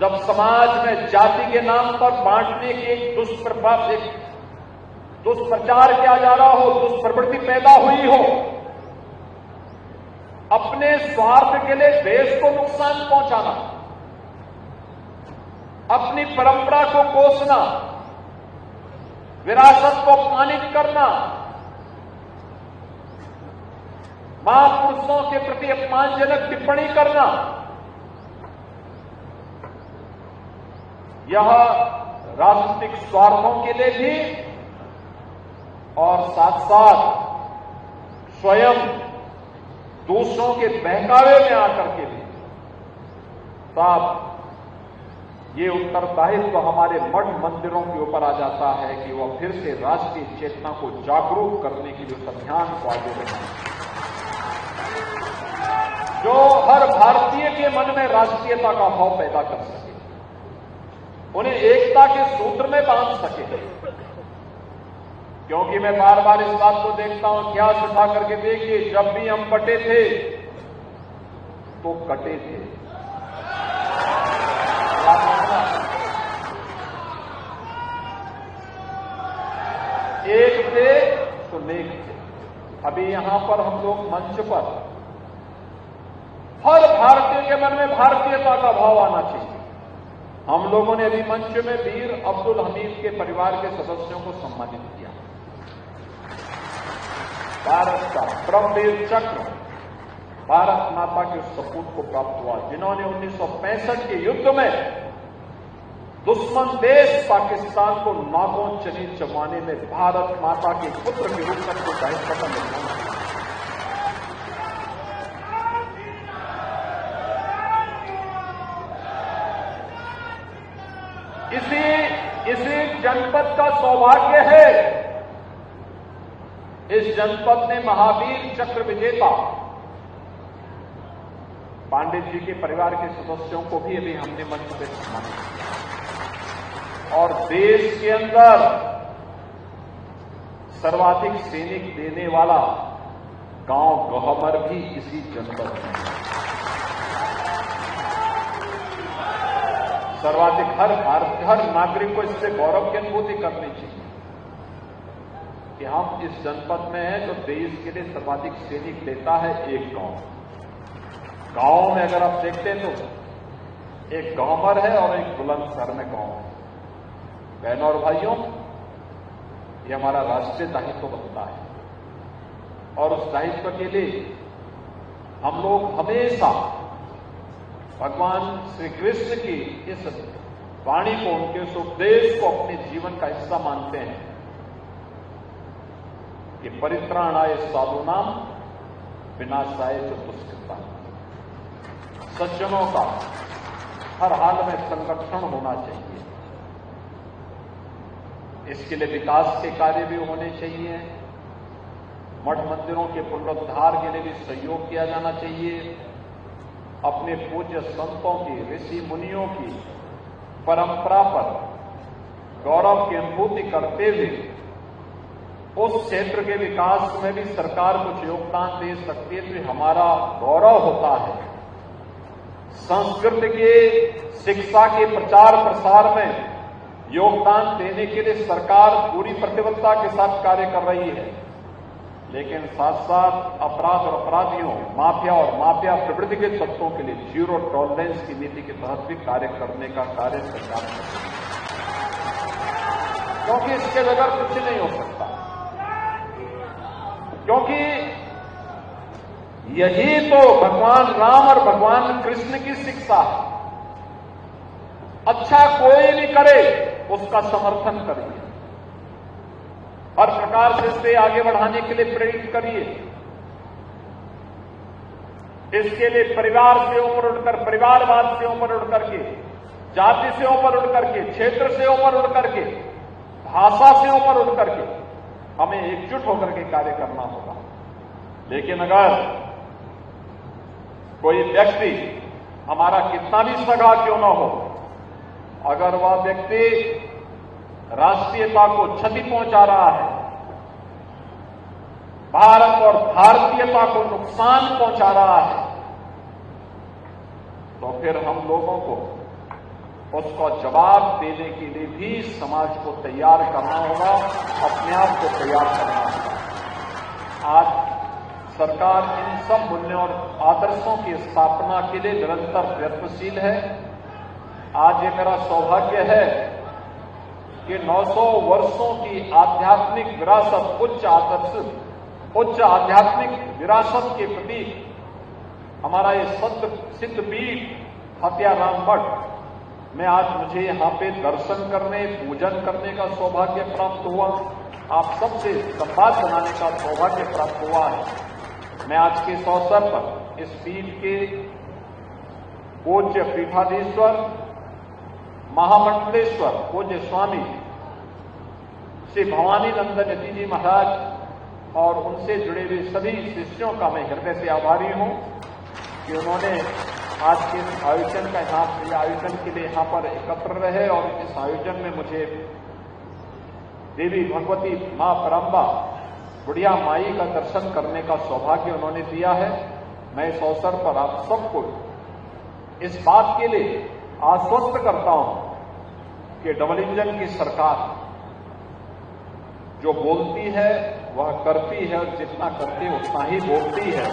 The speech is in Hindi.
जब समाज में जाति के नाम पर बांटने की एक दुष्प्रचार किया जा रहा हो, दुष्प्रवृत्ति पैदा हुई हो, अपने स्वार्थ के लिए देश को नुकसान पहुंचाना, अपनी परंपरा को कोसना, विरासत को अपमानित करना, महापुरुषों के प्रति अपमानजनक टिप्पणी करना, यह राजनीतिक स्वार्थों के लिए भी और साथ साथ स्वयं दूसरों के बहकावे में आकर के भी साहब ये उत्तरदायित्व हमारे मठ मंदिरों के ऊपर आ जाता है कि वह फिर से राष्ट्रीय चेतना को जागरूक करने के लिए उस अभियान को आगे बढ़ाएं, जो हर भारतीय के मन में राष्ट्रीयता का भाव पैदा कर सके, उन्हें एकता के सूत्र में बांध सके। क्योंकि मैं बार बार इस बात को देखता हूं, इतिहास उठा करके देखिए, जब भी हम बटे थे तो कटे थे। एक थे तो नेक थे। अभी यहां पर हम लोग मंच पर हर भारतीय के मन में भारतीयता का भाव आना चाहिए। हम लोगों ने अभी मंच में वीर अब्दुल हमीद के परिवार के सदस्यों को सम्मानित किया। भारत का परमवीर चक्र भारत माता के सपूत को प्राप्त हुआ, जिन्होंने 1965 के युद्ध में दुश्मन देश पाकिस्तान को नागों चनी चबाने में भारत माता के पुत्र के रूप में को दायित्व का निर्वहन किया। इसी जनपद का सौभाग्य है, इस जनपद ने महावीर चक्र विजेता पांडित जी के परिवार के सदस्यों को भी अभी हमने मंच पे सम्मानित किया। और देश के अंदर सर्वाधिक सैनिक देने वाला गांव गहमर भी इसी जनपद में है। सर्वाधिक हर नागरिक को इससे गौरव की अनुभूति करनी चाहिए कि हम इस जनपद में हैं जो देश के लिए सर्वाधिक सैनिक देता है। एक गांव में अगर आप देखते हैं तो एक गहमर है और एक बुलंदशहर में गांव है। बहनों और भाइयों, ये हमारा राष्ट्रीय दायित्व बनता है और उस दायित्व के लिए हम लोग हमेशा भगवान श्री कृष्ण की इस वाणी को, उनके इस उपदेश को अपने जीवन का हिस्सा मानते हैं कि परित्राणाय साधूनाम विनाशाय च दुष्कृताम्। सज्जनों का हर हाल में संरक्षण होना चाहिए। इसके लिए विकास के कार्य भी होने चाहिए, मठ मंदिरों के पुनरुद्धार के लिए भी सहयोग किया जाना चाहिए। अपने पूज्य संतों की, ऋषि मुनियों की परंपरा पर गौरव की अनुभूति करते हुए उस क्षेत्र के विकास में भी सरकार कुछ योगदान दे सकती है तो हमारा गौरव होता है। संस्कृत के शिक्षा के प्रचार प्रसार में योगदान देने के लिए सरकार पूरी प्रतिबद्धता के साथ कार्य कर रही है, लेकिन साथ साथ अपराध और अपराधियों, माफिया और माफिया प्रवृत्ति के तत्वों के लिए जीरो टॉलरेंस की नीति के तहत भी कार्य करने का कार्य सरकार कर रही है, क्योंकि इसके बगैर कुछ नहीं हो सकता। क्योंकि यही तो भगवान राम और भगवान कृष्ण की शिक्षा है। अच्छा कोई भी करे उसका समर्थन करिए, हर प्रकार से इसे आगे बढ़ाने के लिए प्रेरित करिए। इसके लिए परिवार से ऊपर उठकर, परिवारवाद से ऊपर उठ करके, जाति से ऊपर उठ करके, क्षेत्र से ऊपर उठ करके, भाषा से ऊपर उठ करके हमें एकजुट होकर के कार्य करना होगा। लेकिन अगर कोई व्यक्ति, हमारा कितना भी सगा क्यों न हो, अगर वह व्यक्ति राष्ट्रीयता को क्षति पहुंचा रहा है, भारत और भारतीयता को नुकसान पहुंचा रहा है, तो फिर हम लोगों को उसका जवाब देने के लिए भी समाज को तैयार करना होगा, अपने आप को तैयार करना होगा। आज सरकार इन सब मूल्यों और आदर्शों की स्थापना के लिए निरंतर प्रयत्नशील है। आज ये मेरा सौभाग्य है कि 900 वर्षों की आध्यात्मिक विरासत, उच्च आध्यात्मिक विरासत के प्रति हमारा ये सिद्ध पीठ हत्याराम मठ में आज मुझे यहाँ पे दर्शन करने, पूजन करने का सौभाग्य प्राप्त हुआ। आप सबसे संवाद बनाने का सौभाग्य प्राप्त हुआ है। मैं आज के इस अवसर पर इस पीठ के पूज्य पीठाधीश्वर महामंडलेश्वर पूज्य स्वामी श्री भवानी नंदन यति जी महाराज और उनसे जुड़े हुए सभी शिष्यों का मैं हृदय से आभारी हूं कि उन्होंने आज के इस आयोजन का आयोजन के लिए यहाँ पर एकत्र रहे और इस आयोजन में मुझे देवी भगवती मां परम्बा बुढ़िया माई का दर्शन करने का सौभाग्य उन्होंने दिया है। मैं इस अवसर पर आप सबको इस बात के लिए आश्वस्त करता हूं कि डबल इंजन की सरकार जो बोलती है वह करती है और जितना करती है उतना ही बोलती है।